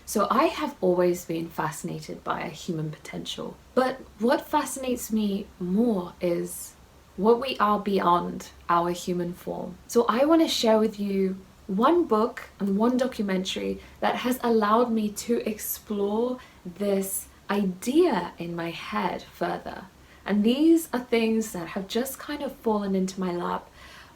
So I have always been fascinated by human potential. But what fascinates me more is what we are beyond our human form. So I want to share with you one book and one documentary that has allowed me to explore this idea in my head further. And these are things that have just kind of fallen into my lap,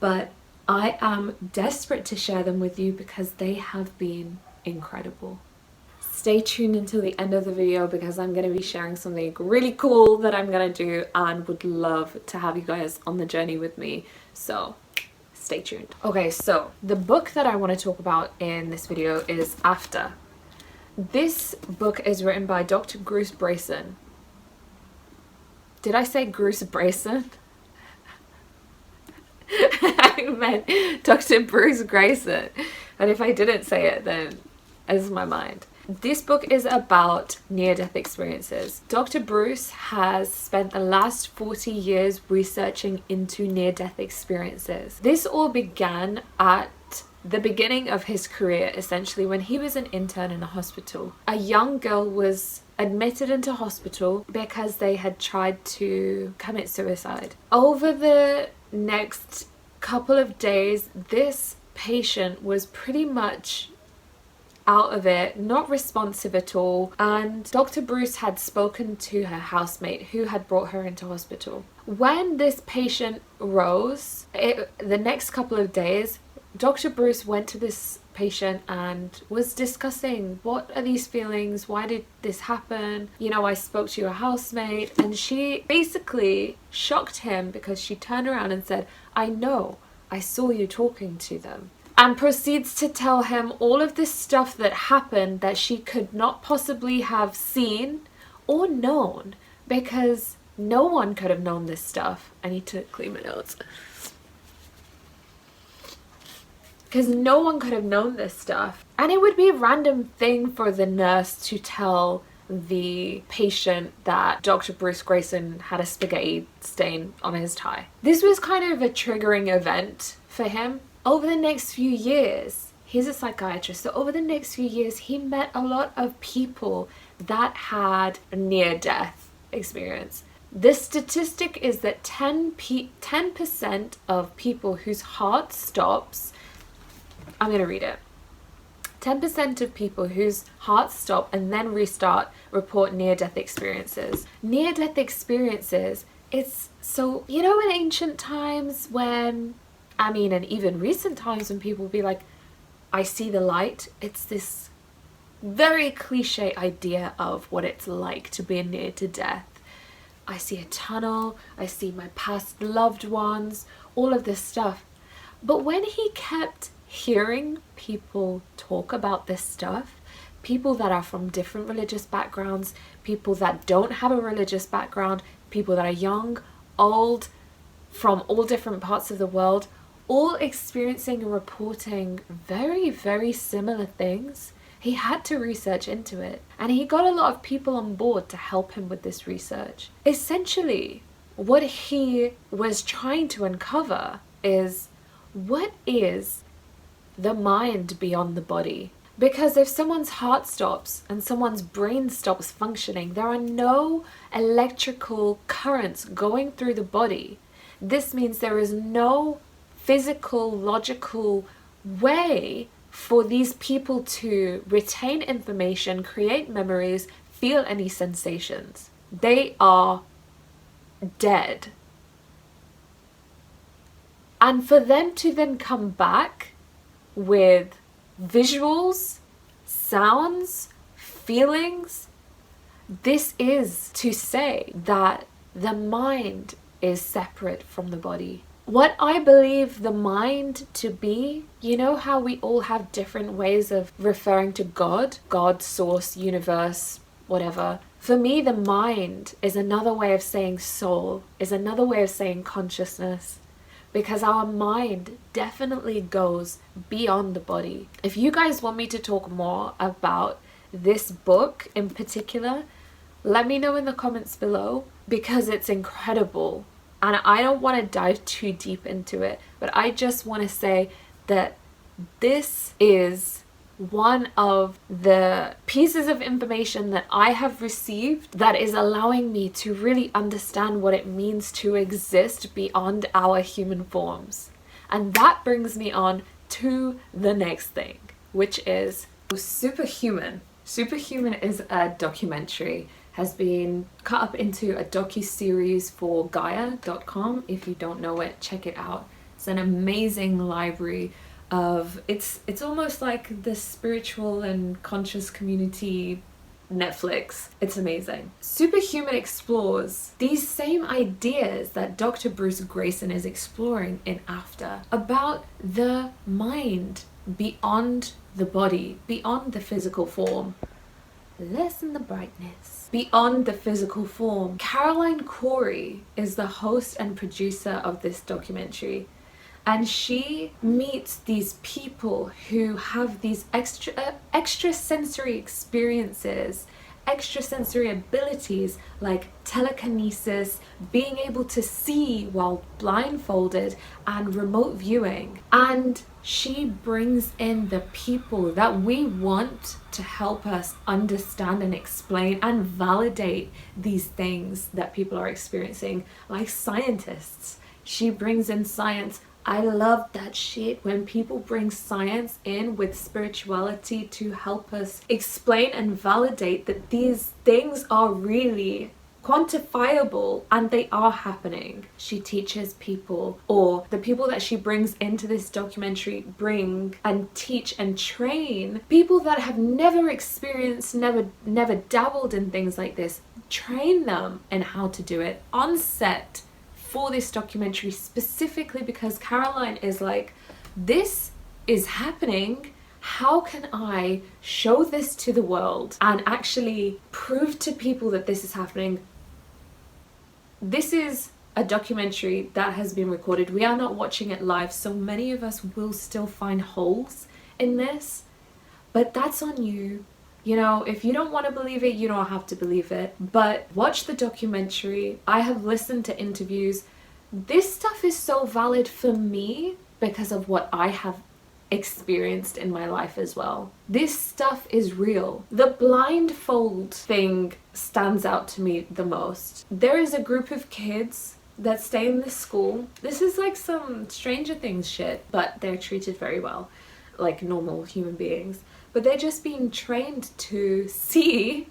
but I am desperate to share them with you because they have been incredible. Stay tuned until the end of the video because I'm going to be sharing something really cool that I'm going to do and would love to have you guys on the journey with me. So stay tuned. Okay, so the book that I want to talk about in this video is After. This book is written by Dr. Bruce Greyson. Did I say Bruce Greyson? I meant Dr. Bruce Greyson. And if I didn't say it, then it's my mind. This book is about near-death experiences. Dr. Bruce has spent the last 40 years researching into near-death experiences. This all began at the beginning of his career, essentially, when he was an intern in a hospital. A young girl was admitted into hospital because they had tried to commit suicide. Over the next couple of days, this patient was pretty much out of it, not responsive at all, and Dr. Bruce had spoken to her housemate who had brought her into hospital. When this patient rose, the next couple of days, Dr. Bruce went to this patient and was discussing, what are these feelings, why did this happen, you know, I spoke to your housemate, and she basically shocked him because she turned around and said, I know, I saw you talking to them. And proceeds to tell him all of this stuff that happened that she could not possibly have seen or known, because no one could have known this stuff. I need to clean my notes. Because no one could have known this stuff. And it would be a random thing for the nurse to tell the patient that Dr. Bruce Greyson had a spaghetti stain on his tie. This was kind of a triggering event for him. Over the next few years, he's a psychiatrist, so over the next few years he met a lot of people that had a near-death experience. The statistic is that 10% of people whose heart stops, I'm going to read it. 10% of people whose hearts stop and then restart report near-death experiences. Near-death experiences, it's so, you know, in ancient times when, I mean, and even recent times when people will be like, I see the light. It's this very cliche idea of what it's like to be near to death. I see a tunnel, I see my past loved ones, all of this stuff. But when he kept hearing people talk about this stuff, people that are from different religious backgrounds, people that don't have a religious background, people that are young, old, from all different parts of the world, all experiencing and reporting very, very similar things, he had to research into it. And he got a lot of people on board to help him with this research. Essentially, what he was trying to uncover is, what is the mind beyond the body? Because if someone's heart stops and someone's brain stops functioning, there are no electrical currents going through the body. This means there is no physical, logical way for these people to retain information, create memories, feel any sensations. They are dead. And for them to then come back with visuals, sounds, feelings, this is to say that the mind is separate from the body. What I believe the mind to be, you know how we all have different ways of referring to God, source, universe, whatever. For me, the mind is another way of saying soul, is another way of saying consciousness, because our mind definitely goes beyond the body. If you guys want me to talk more about this book in particular, let me know in the comments below, because it's incredible. And I don't want to dive too deep into it, but I just want to say that this is one of the pieces of information that I have received that is allowing me to really understand what it means to exist beyond our human forms. And that brings me on to the next thing, which is Superhuman. Superhuman is a documentary, has been cut up into a docu-series for Gaia.com. If you don't know it, check it out. It's an amazing library of, it's almost like the spiritual and conscious community Netflix. It's amazing. Superhuman explores these same ideas that Dr. Bruce Greyson is exploring in After, about the mind beyond the body, beyond the physical form. Lessen the brightness. Beyond the physical form. Caroline Corey is the host and producer of this documentary, and she meets these people who have these extrasensory experiences, extrasensory abilities like telekinesis, being able to see while blindfolded, and remote viewing. And she brings in the people that we want to help us understand and explain and validate these things that people are experiencing, like scientists. She brings in science. I love that shit when people bring science in with spirituality to help us explain and validate that these things are really quantifiable and they are happening. She teaches people, or the people that she brings into this documentary bring and teach and train people that have never experienced, never dabbled in things like this, train them in how to do it on set for this documentary, specifically because Caroline is like, this is happening. How can I show this to the world and actually prove to people that this is happening? This is a documentary that has been recorded. We are not watching it live, so many of us will still find holes in this, but that's on you. You know, if you don't want to believe it, you don't have to believe it. But watch the documentary. I have listened to interviews. This stuff is so valid for me because of what I have experienced in my life as well. This stuff is real. The blindfold thing stands out to me the most. There is a group of kids that stay in this school. This is like some Stranger Things shit, but they're treated very well, like normal human beings. But they're just being trained to see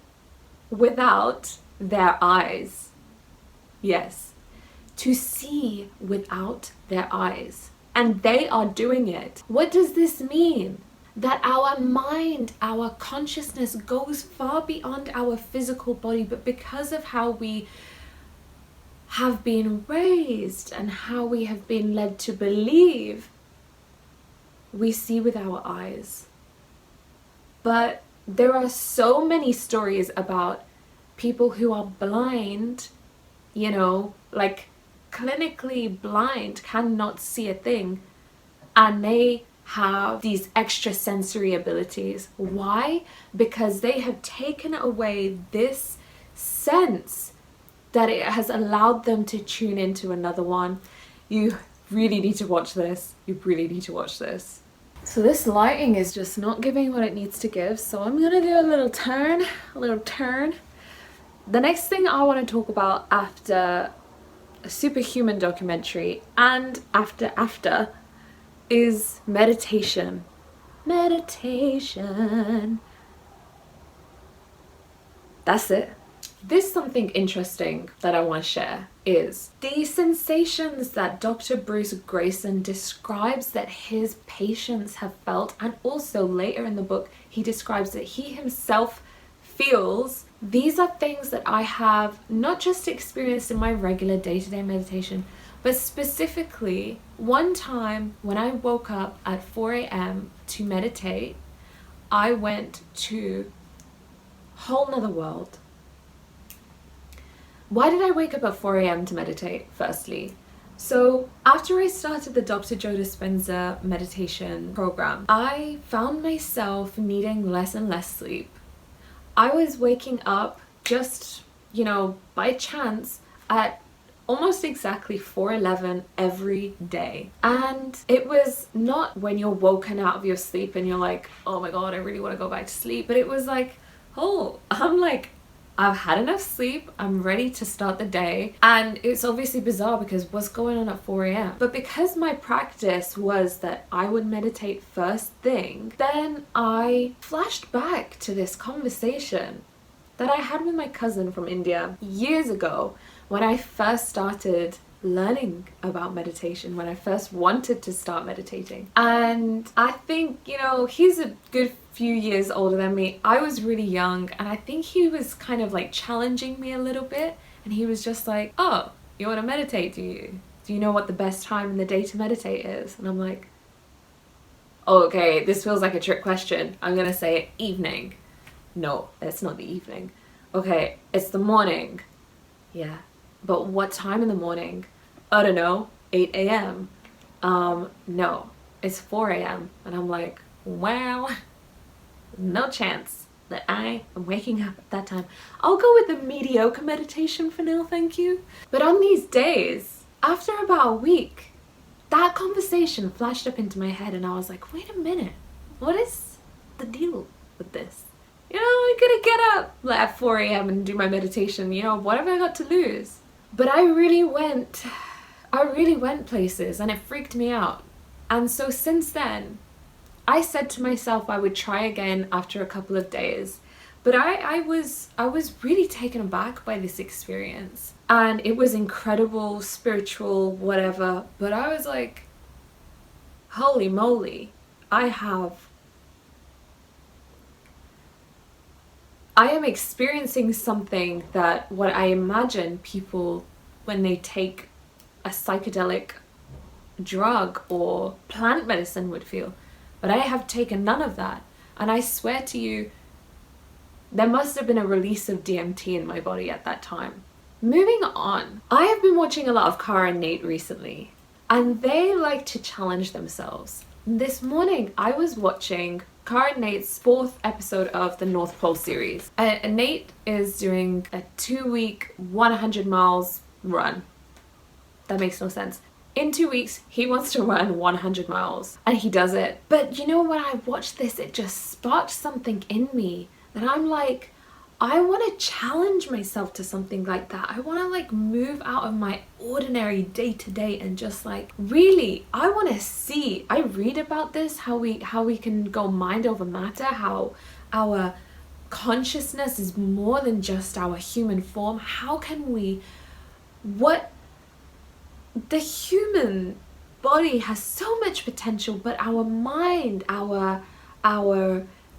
without their eyes. Yes, to see without their eyes. And they are doing it. What does this mean? That our mind, our consciousness goes far beyond our physical body, but because of how we have been raised and how we have been led to believe, we see with our eyes. But there are so many stories about people who are blind, you know, like clinically blind, cannot see a thing, and they have these extrasensory abilities. Why? Because they have taken away this sense that it has allowed them to tune into another one. You really need to watch this. You really need to watch this. So this lighting is just not giving what it needs to give, so I'm gonna do a little turn. The next thing I want to talk about after a Superhuman documentary and after is meditation. Meditation. That's it. There's something interesting that I want to share is the sensations that Dr. Bruce Greyson describes that his patients have felt, and also later in the book he describes that he himself feels. These are things that I have not just experienced in my regular day-to-day meditation, but specifically one time when I woke up at 4 a.m. to meditate, I went to a whole nother world. Why did I wake up at 4 a.m. to meditate, firstly? So after I started the Dr. Joe Dispenza meditation program, I found myself needing less and less sleep. I was waking up just, you know, by chance at almost exactly 4:11 every day. And it was not when you're woken out of your sleep and you're like, oh my god, I really want to go back to sleep, but it was like, oh, I've had enough sleep, I'm ready to start the day. And it's obviously bizarre because what's going on at 4 a.m? But because my practice was that I would meditate first thing, then I flashed back to this conversation that I had with my cousin from India years ago when I first started learning about meditation, when I first wanted to start meditating. And I think, you know, he's a good few years older than me. I was really young, and I think he was kind of like challenging me a little bit, and he was just like, oh, you want to meditate, do you? Do you know what the best time in the day to meditate is? And I'm like, oh, okay, this feels like a trick question. I'm gonna say evening. No, it's not the evening. Okay, it's the morning. Yeah, but what time in the morning? I don't know, 8 a.m. No, it's 4 a.m. And I'm like, well, no chance that I am waking up at that time. I'll go with the mediocre meditation for now, thank you. But on these days, after about a week, that conversation flashed up into my head and I was like, wait a minute, what is the deal with this? You know, I'm gonna get up at 4 a.m. and do my meditation, you know, what have I got to lose? But I really went places and it freaked me out. And so since then, I said to myself I would try again after a couple of days. But I was really taken aback by this experience. And it was incredible, spiritual, whatever. But I was like, holy moly, I am experiencing something that what I imagine people, when they take a psychedelic drug or plant medicine, would feel. But I have taken none of that. And I swear to you, there must have been a release of DMT in my body at that time. Moving on, I have been watching a lot of Cara and Nate recently, and they like to challenge themselves. This morning, I was watching Cara and Nate's 4th episode of the North Pole series. Nate is doing a 2-week, 100 miles run. That makes no sense. In 2 weeks, he wants to run 100 miles, and he does it. But you know, when I watched this, it just sparked something in me that I'm like, I want to challenge myself to something like that. I want to like move out of my ordinary day-to-day and just like really, I want to see. I read about this, how we can go mind over matter, how our consciousness is more than just our human form. How can we, what the human body has so much potential, but our mind, our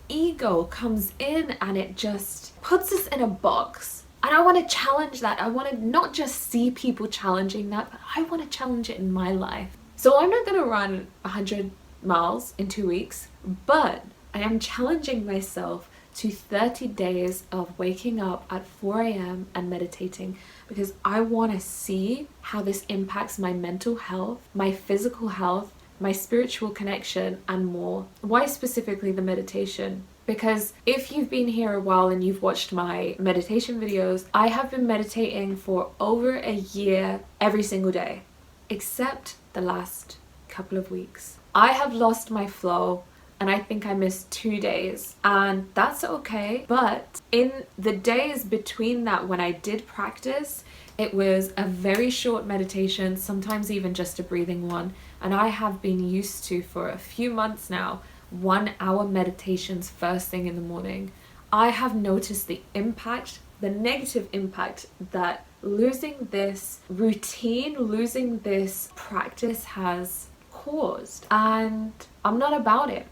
ego comes in and it just puts us in a box. And I want to challenge that. I want to not just see people challenging that, but I want to challenge it in my life. So I'm not going to run 100 miles in 2 weeks, but I am challenging myself to 30 days of waking up at 4 a.m. and meditating, because I want to see how this impacts my mental health, my physical health, my spiritual connection, and more. Why specifically the meditation? Because if you've been here a while and you've watched my meditation videos, I have been meditating for over a year every single day, except the last couple of weeks. I have lost my flow, and I think I missed 2 days, and that's okay. But in the days between that, when I did practice, it was a very short meditation, sometimes even just a breathing one. And I have been used to, for a few months now, 1 hour meditations first thing in the morning. I have noticed the impact, the negative impact that losing this routine, losing this practice has caused. And I'm not about it.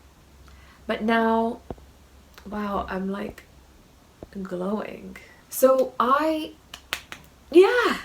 But now, wow, I'm like glowing. So yeah,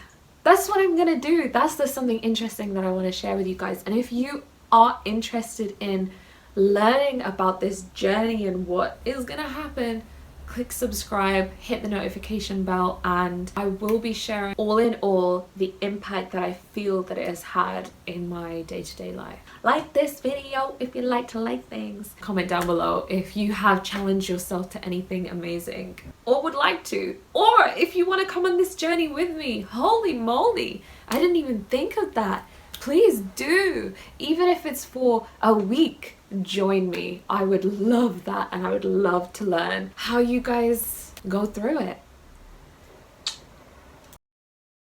that's what I'm gonna do. That's just something interesting that I want to share with you guys. And if you are interested in learning about this journey and what is gonna happen, click subscribe, hit the notification bell, and I will be sharing all in all the impact that I feel that it has had in my day-to-day life. Like this video if you like to like things. Comment down below if you have challenged yourself to anything amazing or would like to, or if you want to come on this journey with me. Holy moly, I didn't even think of that. Please do, even if it's for a week, join me. I would love that, and I would love to learn how you guys go through it.